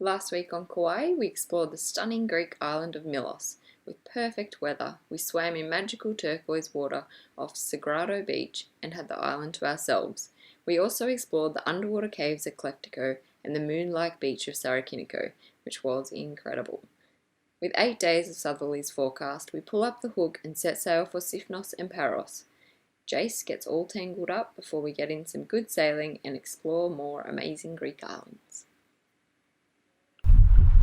Last week on Kauai, we explored the stunning Greek island of Milos. With perfect weather, we swam in magical turquoise water off Sagrado Beach and had the island to ourselves. We also explored the underwater caves at Kleftiko and the moon-like beach of Sarakinico, which was incredible. With 8 days of Southerlies forecast, we pull up the hook and set sail for Sifnos and Paros. Jace gets all tangled up before we get in some good sailing and explore more amazing Greek islands.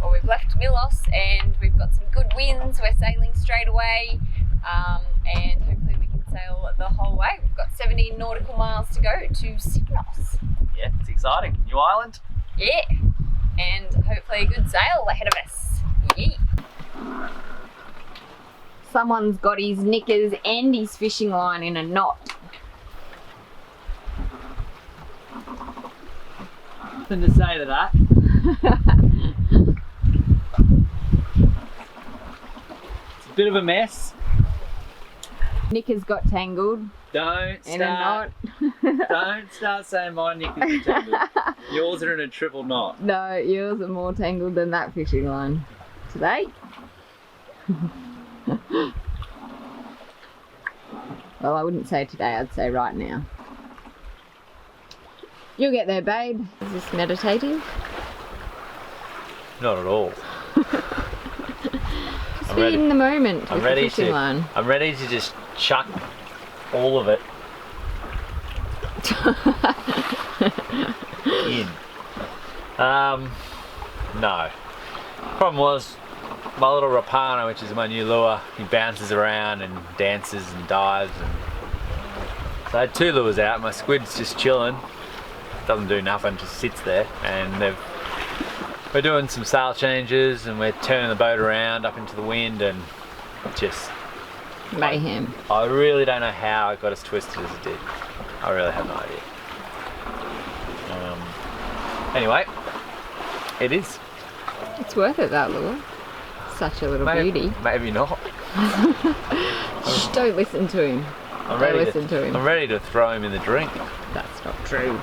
Well, we've left Milos and we've got some good winds. We're sailing straight away and hopefully we can sail the whole way. We've got 17 nautical miles to go to Sifnos. Yeah, it's exciting. New island? Yeah, and hopefully a good sail ahead of us. Yeah. Someone's got his knickers and his fishing line in a knot. Nothing to say to that. It's a bit of a mess. Knickers got tangled. Don't in a knot. Don't start saying my knickers are tangled. Yours are in a triple knot. No, yours are more tangled than that fishing line. Today? Well, I wouldn't say today, I'd say right now. You'll get there, babe. Is this meditative? Not at all. Just be in the moment with the fishing line. I'm ready to just chuck all of it in. No. Problem was, my little Rapana, which is my new lure, he bounces around and dances and dives. So I had 2 lures out. My squid's just chilling. Doesn't do nothing, just sits there. And we're doing some sail changes and we're turning the boat around up into the wind and just mayhem. I really don't know how it got as twisted as it did. I really have no idea. Anyway, it is. It's worth it, that lure. Such a little beauty. Maybe not. Shh, don't listen to him. I'm ready to throw him in the drink. That's not true.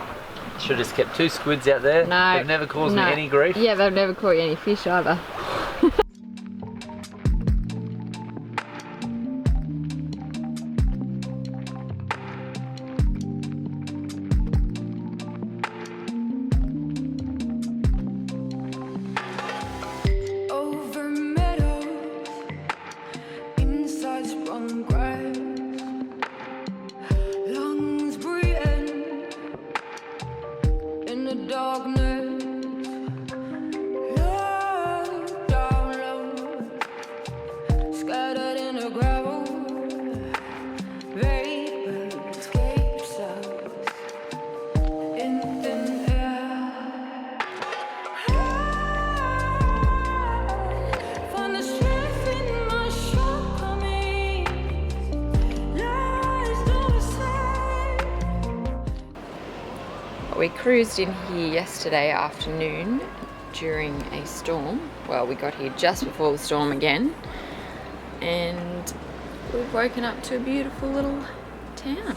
Should have just kept 2 squids out there. No. They've never caused me any grief. Yeah, they've never caught you any fish either. We cruised in here yesterday afternoon during a storm. Well, we got here just before the storm again, and we've woken up to a beautiful little town.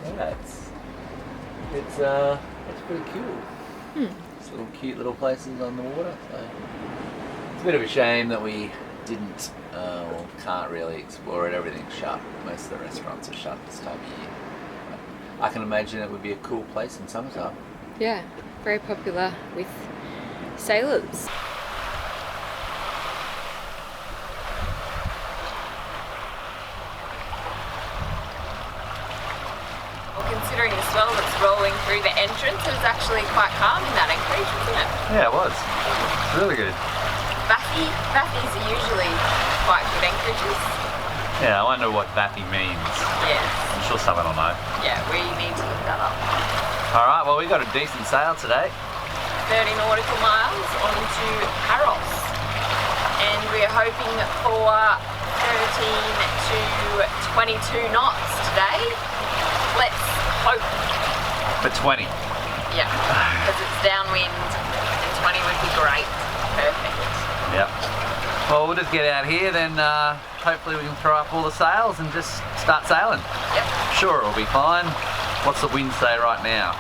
Yeah, it's pretty cool. It's little cute little places on the water. So it's a bit of a shame that we didn't or can't really explore it. Everything's shut. Most of the restaurants are shut this time of year. I can imagine it would be a cool place in summertime. Yeah, very popular with sailors. Well, considering the swell that's rolling through the entrance, it was actually quite calm in that anchorage, wasn't it? Yeah, it was. Really good. Vathys are usually quite good anchorages. Yeah, I wonder what Vathy means. Yes. I'm sure someone will know. Yeah, we need to look that up. Alright, well we got a decent sail today. 30 nautical miles onto Paros. And we're hoping for 13 to 22 knots today. Let's hope. For 20. Yeah, because it's downwind and 20 would be great. Perfect. Yep. Well, we'll just get out here, then hopefully we can throw up all the sails and just start sailing. Yep. Sure, it'll be fine. What's the wind say right now?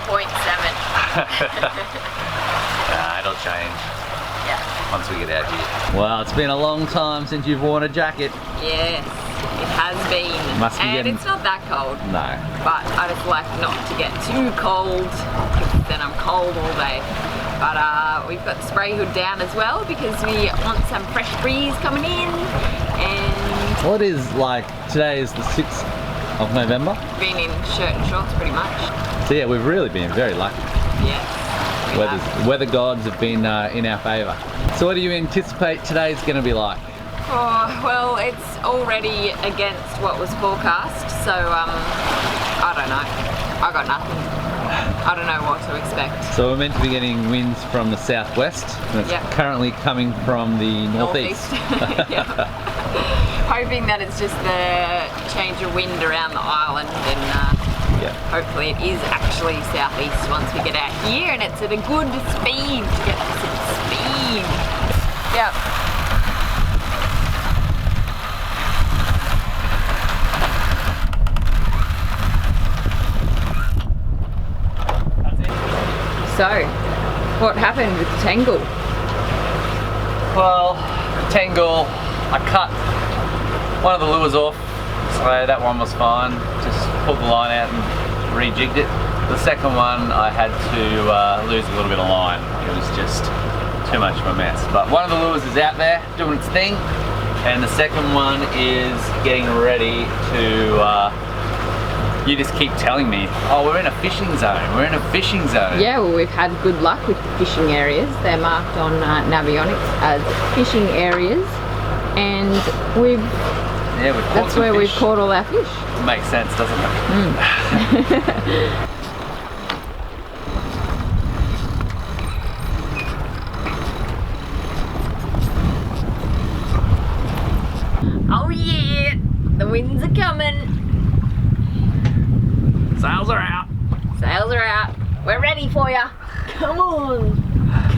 4.7. that'll change. Yeah. Once we get out here. Well, it's been a long time since you've worn a jacket. Yes, it has been. Must be and it's not that cold. No. But I just like not to get too cold, because then I'm cold all day. But we've got the spray hood down as well because we want some fresh breeze coming in. And what is like, today is the 6th of November? Been in shirt and shorts pretty much. So yeah, we've really been very lucky. Yes. Weather gods have been in our favour. So what do you anticipate today's going to be like? Oh, well, it's already against what was forecast, so I don't know. I got nothing. I don't know what to expect. So we're meant to be getting winds from the southwest, and it's currently coming from the northeast. Hoping that it's just the change of wind around the island, and hopefully it is actually southeast once we get out here, and it's at a good speed to get us at speed. Yep. So, what happened with the tangle? Well, tangle, I cut one of the lures off, so that one was fine. Just pulled the line out and rejigged it. The second one, I had to lose a little bit of line. It was just too much of a mess. But one of the lures is out there doing its thing, and the second one is getting ready to you just keep telling me, oh, we're in a fishing zone, we're in a fishing zone. Yeah, well, we've had good luck with the fishing areas. They're marked on Navionics as fishing areas, and that's where we've caught all our fish. Makes sense, doesn't it? Oh yeah, the winds are coming. Sails are out. Sails are out. We're ready for ya. Come on.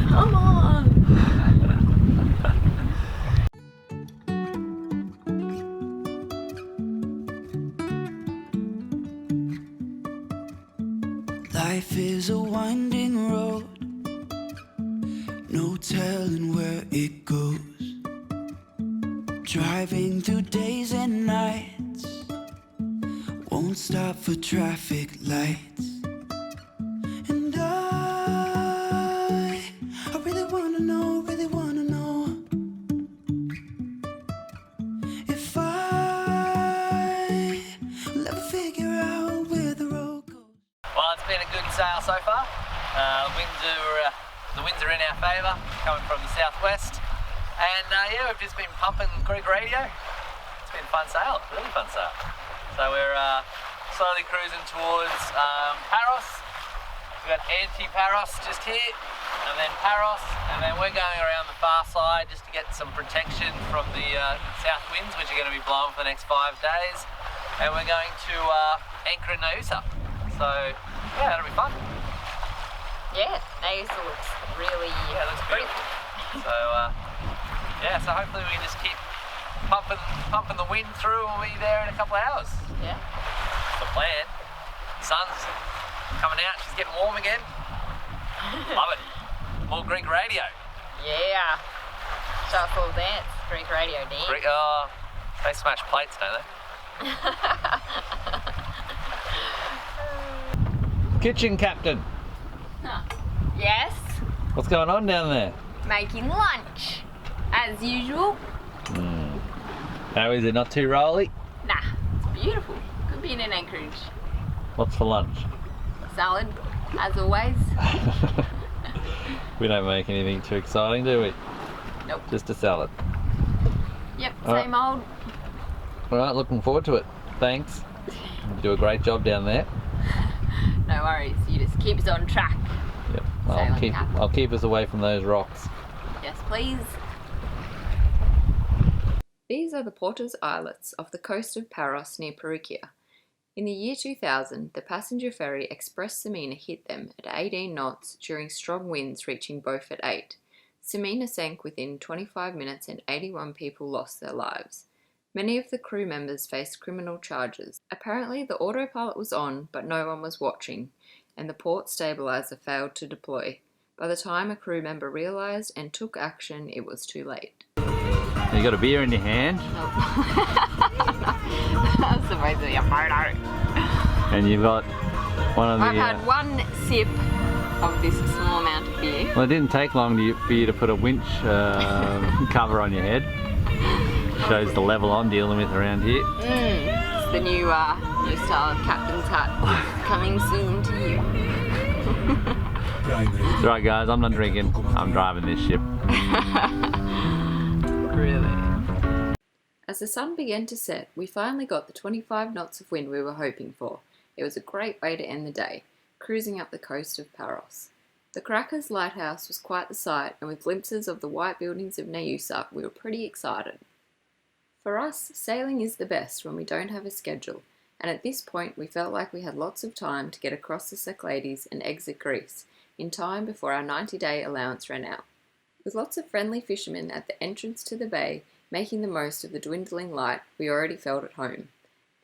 Come on. Life is a winding road, no telling where it goes. Driving through days and nights, won't stop for traffic lights. And I really wanna know if I will ever figure out where the road goes. Well, it's been a good sail so far. The winds are in our favour, coming from the southwest. And yeah, we've just been pumping Greek radio. It's been a fun sail, really fun sail. So we're slowly cruising towards Paros. We've got anti-Paros just here, and then Paros, and then we're going around the far side just to get some protection from the south winds, which are going to be blowing for the next 5 days. And we're going to anchor in Naoussa. So yeah, that'll be fun. Yeah, Naoussa looks really looks beautiful. So yeah, so hopefully we just keep pumping the wind through, and we'll be there in a couple of hours. Yeah. That's the plan. Sun's coming out, she's getting warm again. Love it. More Greek radio. Yeah. Shuffle dance, Greek radio dance. They smash plates, don't they? Kitchen captain. Yes. What's going on down there? Making lunch, as usual. How is it? Not too rolly? Nah, it's beautiful. Could be in an anchorage. What's for lunch? Salad, as always. We don't make anything too exciting, do we? Nope. Just a salad. Yep, All same old. Alright, looking forward to it. Thanks. You do a great job down there. No worries, you just keep us on track. Yep. Sailing I'll keep us away from those rocks. Yes, please. These are the Porter's Islets off the coast of Paros near Paroukia. In the year 2000, the passenger ferry Express Samina hit them at 18 knots during strong winds reaching Beaufort 8. Samina sank within 25 minutes and 81 people lost their lives. Many of the crew members faced criminal charges. Apparently the autopilot was on, but no one was watching, and the port stabilizer failed to deploy. By the time a crew member realised and took action, it was too late. You got a beer in your hand. That's supposed to be a photo. And you've got one of the... I've had one sip of this small amount of beer. Well, it didn't take long for you to put a winch cover on your head. Shows the level I'm dealing with around here. It's the new style of captain's hat coming soon to you. It's right, guys, I'm not drinking. I'm driving this ship. Really? As the sun began to set, we finally got the 25 knots of wind we were hoping for. It was a great way to end the day, cruising up the coast of Paros. The Crackers lighthouse was quite the sight, and with glimpses of the white buildings of Naoussa, we were pretty excited. For us, sailing is the best when we don't have a schedule, and at this point we felt like we had lots of time to get across the Cyclades and exit Greece, in time before our 90-day allowance ran out. With lots of friendly fishermen at the entrance to the bay, making the most of the dwindling light, we already felt at home.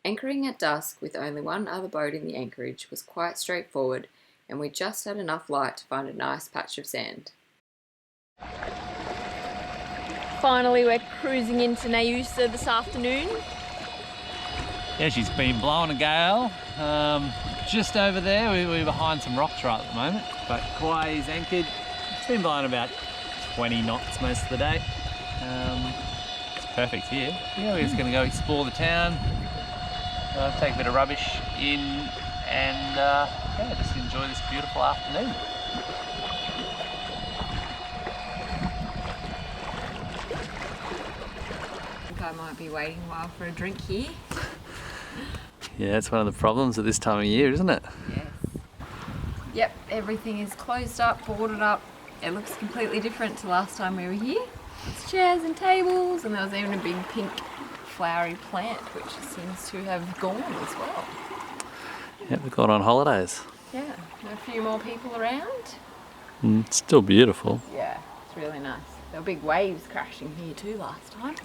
Anchoring at dusk with only one other boat in the anchorage was quite straightforward, and we just had enough light to find a nice patch of sand. Finally, we're cruising into Naoussa this afternoon. Yeah, she's been blowing a gale. Just over there, we're behind some rocks right at the moment, but Kawai is anchored. It's been blowing about 20 knots most of the day. It's perfect here. Yeah, we're just going to go explore the town, take a bit of rubbish in, and yeah, just enjoy this beautiful afternoon. I think I might be waiting a while for a drink here. Yeah, it's one of the problems at this time of year, isn't it? Yes. Yep, everything is closed up, boarded up. It looks completely different to last time we were here. There's chairs and tables, and there was even a big pink flowery plant, which seems to have gone as well. Yeah, we've gone on holidays. Yeah, a few more people around. It's still beautiful. Yeah, it's really nice. There were big waves crashing here too last time.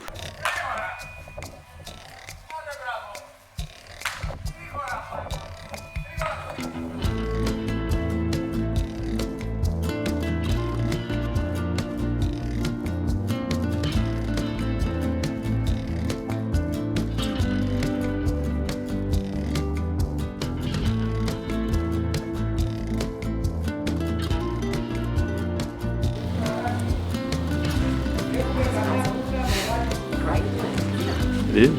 It is.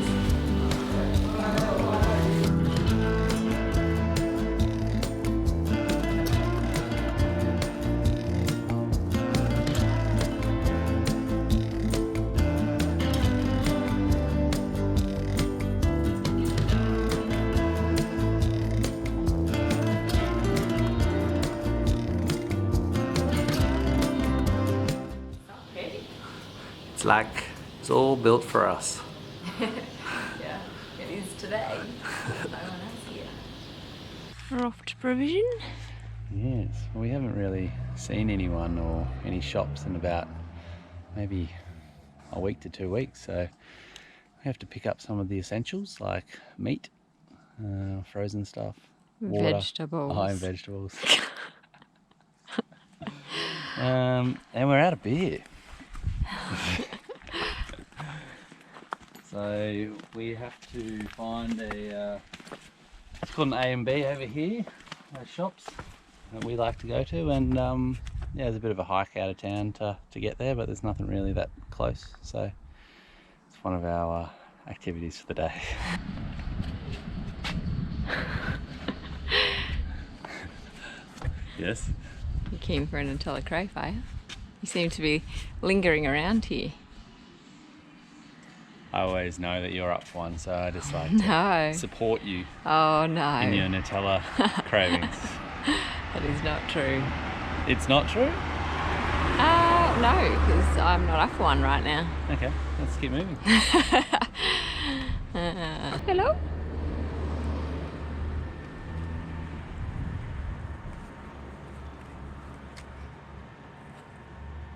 It's like it's all built for us. Yeah, it is today. No one else here. We're off to provision. Yes, well, we haven't really seen anyone or any shops in about maybe a week to 2 weeks, so we have to pick up some of the essentials like meat, frozen stuff, water, Vegetables. and vegetables. And we're out of beer. So we have to find a, it's called an A&B over here, those shops that we like to go to, and yeah, there's a bit of a hike out of town to get there, but there's nothing really that close, so it's one of our activities for the day. Yes? You keen for an Nutella crepe, are you? You seem to be lingering around here. I always know that you're up for one, so I just like No. to support you Oh no. in your Nutella cravings. That is not true. It's not true? No, because I'm not up for one right now. Okay, let's keep moving. Hello?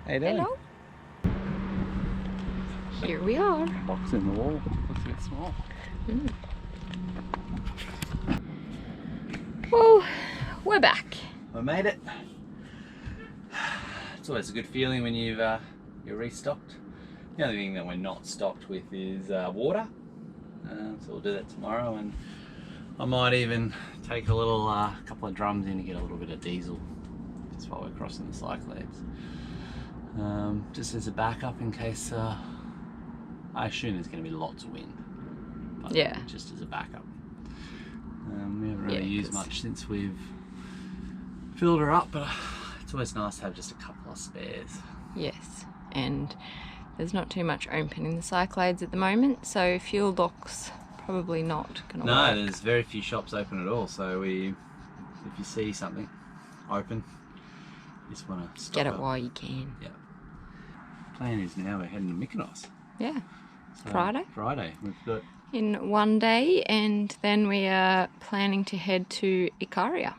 How you doing? Hello? Here we are. Box in the wall. Looks a bit small. Well, we're back. We made it. It's always a good feeling when you're restocked. The only thing that we're not stocked with is water, so we'll do that tomorrow, and I might even take a little couple of drums in to get a little bit of diesel just while we're crossing the Cyclades, just as a backup in case. I assume there's going to be lots of wind, but yeah, just as a backup. We haven't really used much since we've filled her up, but it's always nice to have just a couple of spares. Yes, and there's not too much open in the Cyclades at the moment, so fuel dock's probably not going to work. No, there's very few shops open at all, so if you see something open, you just want to stock Get it up while you can. Yeah. Plan is now we're heading to Mykonos. Yeah, So Friday. Friday, we've got... In one day, and then we are planning to head to Ikaria.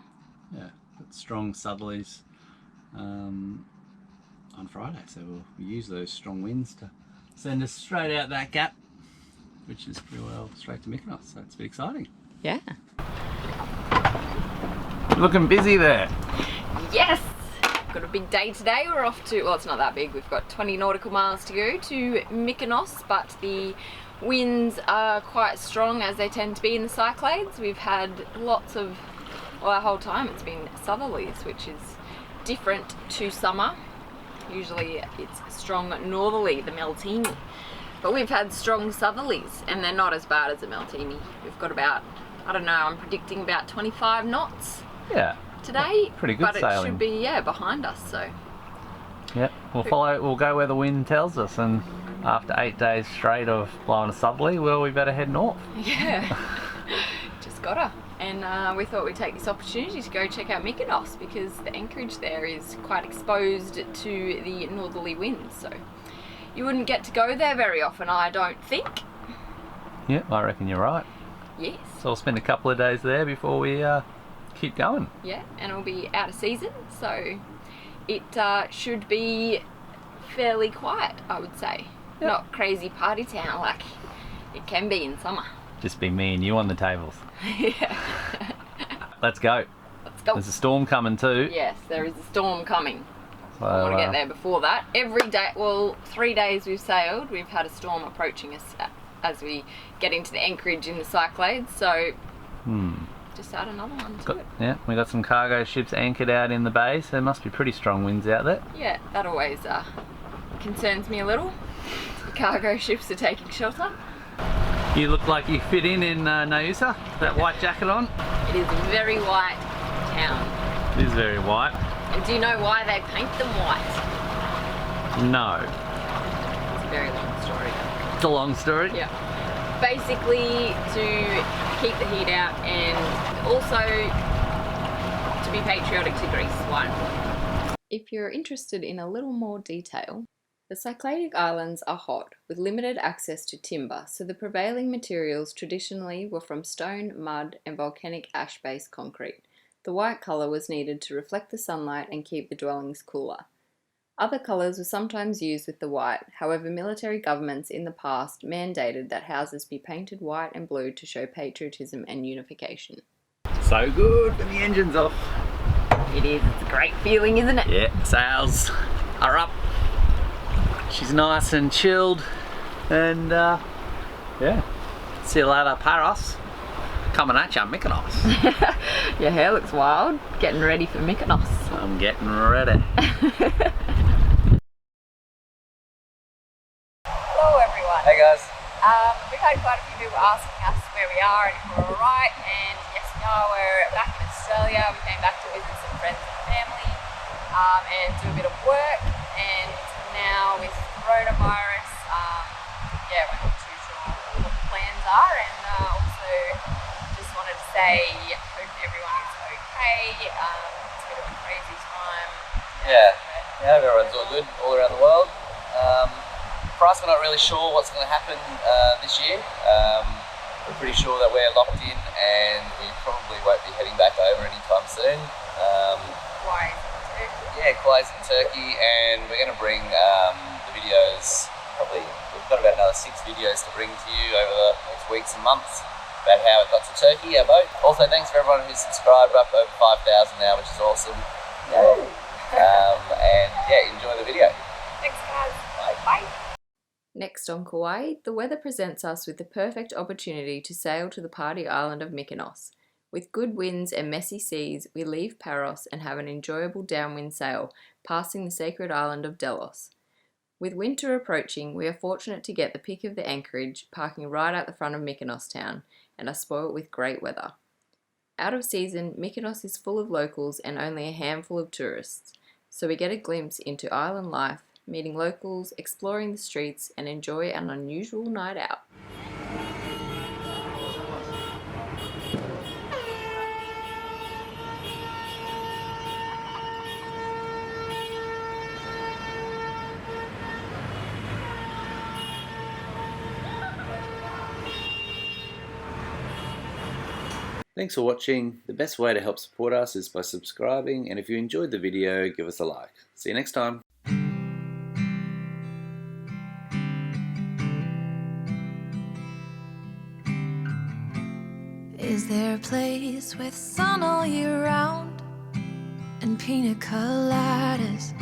Yeah, got strong southerlies on Friday, so we'll use those strong winds to send us straight out that gap, which is pretty well straight to Mykonos, so it's a bit exciting. Yeah. Looking busy there. Yes! Got a big day today. We're off to, well, it's not that big, we've got 20 nautical miles to go to Mykonos, but the winds are quite strong, as they tend to be in the Cyclades. We've had lots of, well, our whole time it's been southerlies, which is different to summer. Usually it's strong northerly, the Meltemi. But we've had strong southerlies, and they're not as bad as the Meltemi. We've got about, I don't know, I'm predicting about 25 knots Yeah. today. Pretty good but sailing. It should be, yeah, behind us, so. Yeah, we'll go where the wind tells us, and after 8 days straight of blowing a southerly, well, we better head north. Yeah, just gotta. And we thought we'd take this opportunity to go check out Mykonos, because the anchorage there is quite exposed to the northerly winds, so you wouldn't get to go there very often, I don't think. Yeah, I reckon you're right. Yes. So we'll spend a couple of days there before we keep going. Yeah, and it'll be out of season, so it should be fairly quiet, I would say. Yep. Not crazy party town like it can be in summer. Just be me and you on the tables. Yeah. Let's go. Let's go. There's a storm coming too. Yes, there is a storm coming. So, I want to get there before that. Every day, well, 3 days we've sailed, we've had a storm approaching us as we get into the anchorage in the Cyclades, so just add another one to it. Yeah, we got some cargo ships anchored out in the bay, so there must be pretty strong winds out there. Yeah, that always concerns me a little. The cargo ships are taking shelter. You look like you fit in Naoussa, that white jacket on. It is a very white town. It is very white. And do you know why they paint them white? No. It's a very long story. It's a long story. Yeah. Basically to keep the heat out, and also to be patriotic to Greece. Why? If you're interested in a little more detail, the Cycladic islands are hot, with limited access to timber, so the prevailing materials traditionally were from stone, mud, and volcanic ash-based concrete. The white colour was needed to reflect the sunlight and keep the dwellings cooler. Other colours were sometimes used with the white, however military governments in the past mandated that houses be painted white and blue to show patriotism and unification. So good when the engine's off. It is, it's a great feeling, isn't it? Yeah, sails are up. She's nice and chilled, and yeah. See you later, Paros. Coming at ya, Mykonos. Your hair looks wild. Getting ready for Mykonos. I'm getting ready. Hello everyone. Hey guys. We've had quite a few people asking us where we are and if we're alright, and yes we are. We're back in Australia. We came back to visit some friends and family and do a bit of work, and now with coronavirus, yeah, we're not too sure what the plans are, and also just wanted to say hope everyone is okay. It's a bit of a crazy time. Yeah, everyone's all good all around the world. For us, we're not really sure what's going to happen this year. We're pretty sure that we're locked in, and we probably won't be heading back over anytime soon. Why? Turkey? Yeah, Kawai's in Turkey, and we're going to bring the videos. Probably we've got about another 6 videos to bring to you over the next weeks and months about how it got to Turkey, our boat. Also, thanks for everyone who's subscribed. We're up over 5,000 now, which is awesome. And yeah, enjoy Next on Kauai, the weather presents us with the perfect opportunity to sail to the party island of Mykonos. With good winds and messy seas, we leave Paros and have an enjoyable downwind sail, passing the sacred island of Delos. With winter approaching, we are fortunate to get the pick of the anchorage, parking right at the front of Mykonos town, and are spoilt with great weather. Out of season, Mykonos is full of locals and only a handful of tourists, so we get a glimpse into island life, meeting locals, exploring the streets, and enjoy an unusual night out. Thanks for watching. The best way to help support us is by subscribing, and if you enjoyed the video, give us a like. See you next time. Is there a place with sun all year round and pina coladas?